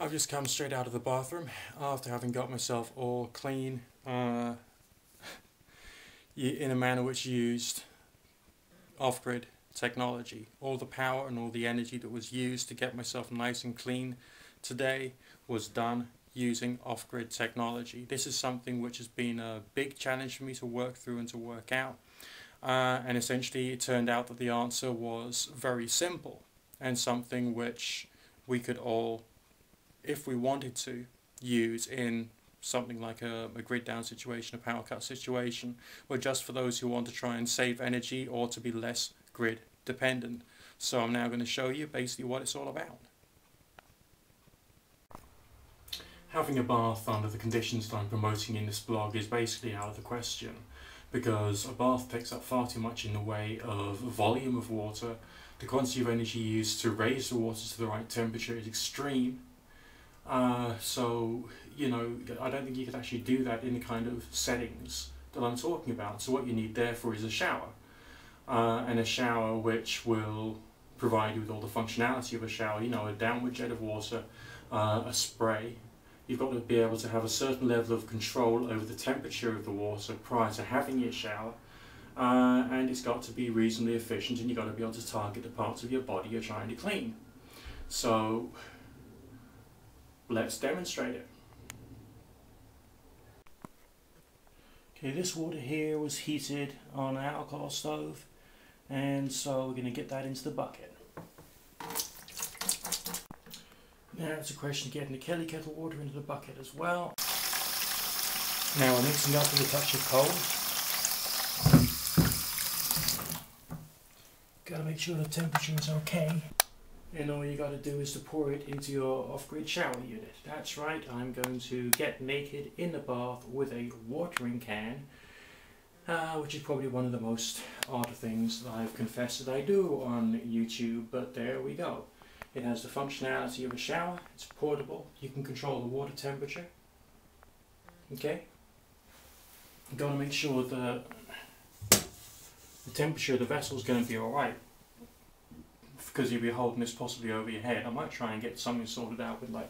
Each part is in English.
I've just come straight out of the bathroom after having got myself all clean in a manner which used off-grid technology. All the power and all the energy that was used to get myself nice and clean today was done using off-grid technology. This is something which has been a big challenge for me to work through and to work out. And essentially it turned out that the answer was very simple and something which we could all, if we wanted to, use in something like a grid down situation, a power cut situation, or just for those who want to try and save energy or to be less grid dependent. So I'm now going to show you basically what it's all about. Having a bath under the conditions that I'm promoting in this blog is basically out of the question, because a bath takes up far too much in the way of volume of water. The quantity of energy used to raise the water to the right temperature is extreme. So, you know, I don't think you could actually do that in the kind of settings that I'm talking about. So what you need therefore is a shower. And a shower which will provide you with all the functionality of a shower, you know, a downward jet of water, a spray. You've got to be able to have a certain level of control over the temperature of the water prior to having your shower. And it's got to be reasonably efficient, and you've got to be able to target the parts of your body you're trying to clean. So let's demonstrate it. Okay, this water here was heated on an alcohol stove, and so we're going to get that into the bucket. Now it's a question of getting the Kelly kettle water into the bucket as well. Now we're mixing up with a touch of cold. Got to make sure the temperature is okay. And all you got to do is to pour it into your off-grid shower unit. That's right, I'm going to get naked in the bath with a watering can, which is probably one of the most odd things that I've confessed that I do on YouTube, but there we go. It has the functionality of a shower, it's portable, you can control the water temperature. Okay? You've got to make sure that the temperature of the vessel is going to be alright, because you'll be holding this possibly over your head. I might try and get something sorted out with like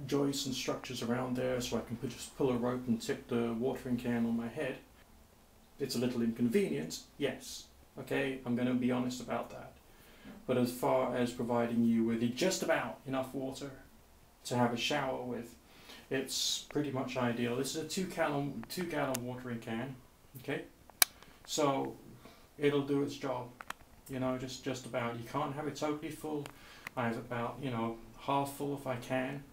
joists and structures around there so I can just pull a rope and tip the watering can on my head. It's a little inconvenient, yes. Okay, I'm going to be honest about that. But as far as providing you with just about enough water to have a shower with, it's pretty much ideal. This is a 2-gallon watering can, okay? So it'll do its job, you know, just about. You can't have it totally full. I have about, you know, half full if I can.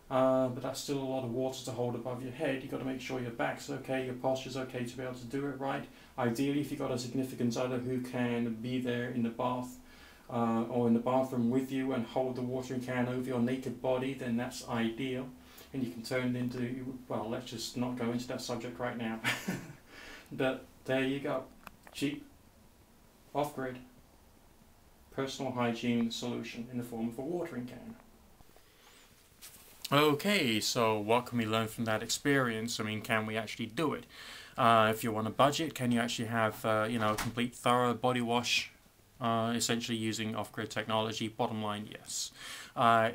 But that's still a lot of water to hold above your head. You've got to make sure your back's okay, your posture's okay to be able to do it right. Ideally, if you've got a significant other who can be there in the bath or in the bathroom with you and hold the watering can over your naked body, then that's ideal. And you can turn it into, well, let's just not go into that subject right now. But there you go. Cheap, off-grid, personal hygiene solution in the form of a watering can. Okay, so what can we learn from that experience? I mean, can we actually do it? If you're on a budget, can you actually have, you know, a complete thorough body wash, essentially using off-grid technology? Bottom line, yes.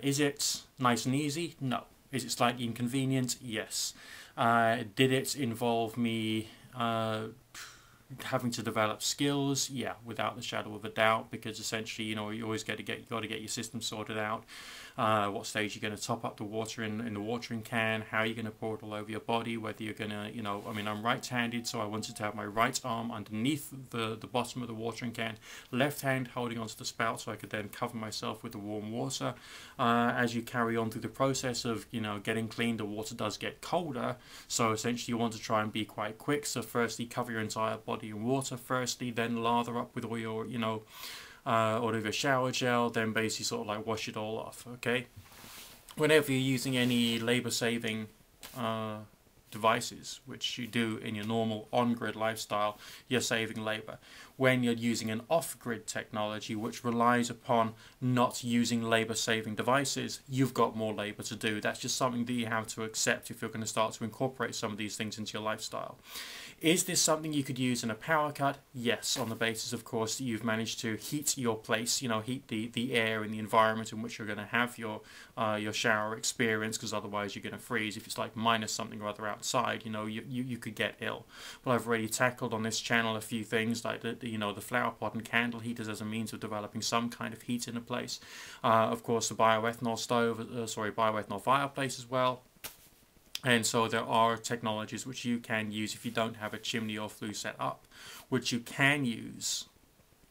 Is it nice and easy? No. Is it slightly inconvenient? Yes. Did it involve me having to develop skills? Yeah, without the shadow of a doubt, because essentially, you know, you always got to get your system sorted out. What stage you're going to top up the water in the watering can, how you're going to pour it all over your body, whether you're going to, you know, I mean, I'm right-handed, so I wanted to have my right arm underneath the bottom of the watering can, left hand holding onto the spout so I could then cover myself with the warm water. As you carry on through the process of, you know, getting clean, the water does get colder, so essentially you want to try and be quite quick. So firstly, cover your entire body in water firstly, then lather up with all your, you know, or of your shower gel, then basically sort of like wash it all off, okay? Whenever you're using any labor-saving devices, which you do in your normal on-grid lifestyle, you're saving labor. when you're using an off-grid technology which relies upon not using labor-saving devices, you've got more labor to do. That's just something that you have to accept if you're going to start to incorporate some of these things into your lifestyle. Is this something you could use in a power cut? Yes, on the basis, of course, that you've managed to heat your place, heat the air and the environment in which you're going to have your shower experience, because otherwise you're going to freeze. If it's like minus something or other outside, you could get ill. But I've already tackled on this channel a few things like the flower pot and candle heaters as a means of developing some kind of heat in a place. Of course, the bioethanol bioethanol fireplace as well. And so there are technologies which you can use if you don't have a chimney or flue set up, which you can use,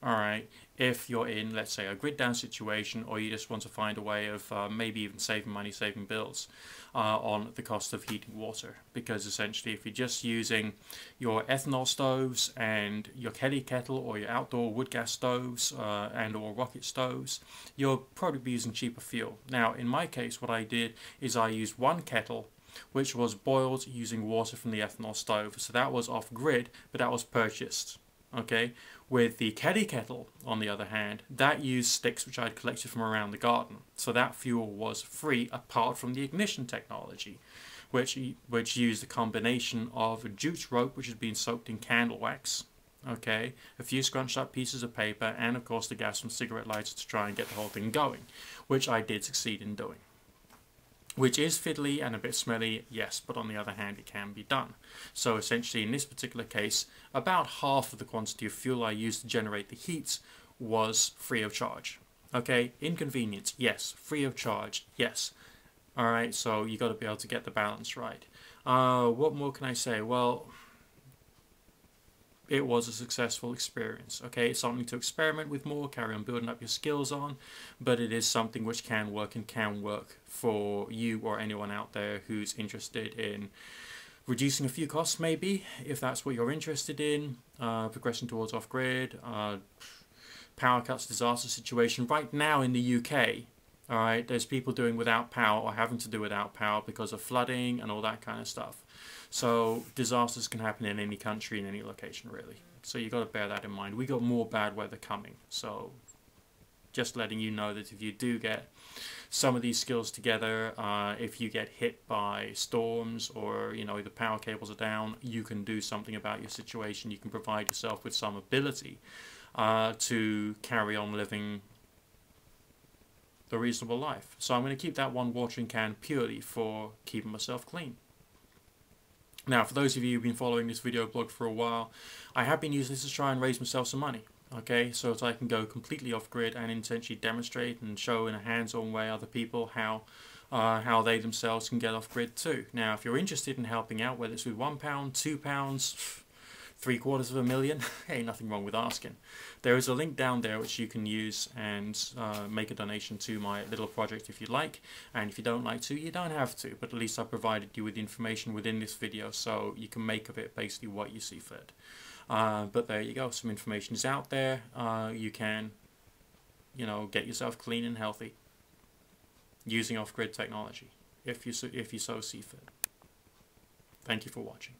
all right, if you're in, let's say, a grid down situation, or you just want to find a way of maybe even saving money, saving bills on the cost of heating water. Because essentially, if you're just using your ethanol stoves and your Kelly kettle or your outdoor wood gas stoves and or rocket stoves, you'll probably be using cheaper fuel. Now, in my case, what I did is I used one kettle which was boiled using water from the ethanol stove. So that was off-grid, but that was purchased. Okay, with the Kelly kettle, on the other hand, that used sticks which I'd collected from around the garden. So that fuel was free apart from the ignition technology, which used a combination of jute rope which had been soaked in candle wax, okay, a few scrunched up pieces of paper, and of course the gas from cigarette lighters to try and get the whole thing going, which I did succeed in doing. Which is fiddly and a bit smelly, yes, but on the other hand it can be done. So essentially in this particular case, about half of the quantity of fuel I used to generate the heat was free of charge. Okay, inconvenience, yes. Free of charge, yes. Alright, so you got to be able to get the balance right. What more can I say? Well, it was a successful experience. Okay, it's something to experiment with more, carry on building up your skills on, but it is something which can work and can work for you or anyone out there who's interested in reducing a few costs, maybe, if that's what you're interested in, progressing towards off-grid, power cuts, disaster situation. Right now in the UK, alright, there's people doing without power or having to do without power because of flooding and all that kind of stuff. So disasters can happen in any country, in any location, really. So you've got to bear that in mind. We got more bad weather coming. So just letting you know that if you do get some of these skills together, if you get hit by storms or, the power cables are down, you can do something about your situation. You can provide yourself with some ability to carry on living the reasonable life. So I'm going to keep that one watering can purely for keeping myself clean. Now, for those of you who've been following this video blog for a while, I have been using this to try and raise myself some money. Okay, so that I can go completely off-grid and intentionally demonstrate and show in a hands-on way other people how they themselves can get off-grid too. Now, if you're interested in helping out, whether it's with £1, £2, $750,000, hey, nothing wrong with asking. There is a link down there which you can use and make a donation to my little project if you'd like, and if you don't like to, you don't have to, but at least I provided you with information within this video so you can make of it basically what you see fit. But there you go, some information is out there. You can, get yourself clean and healthy using off-grid technology if you so see fit. Thank you for watching.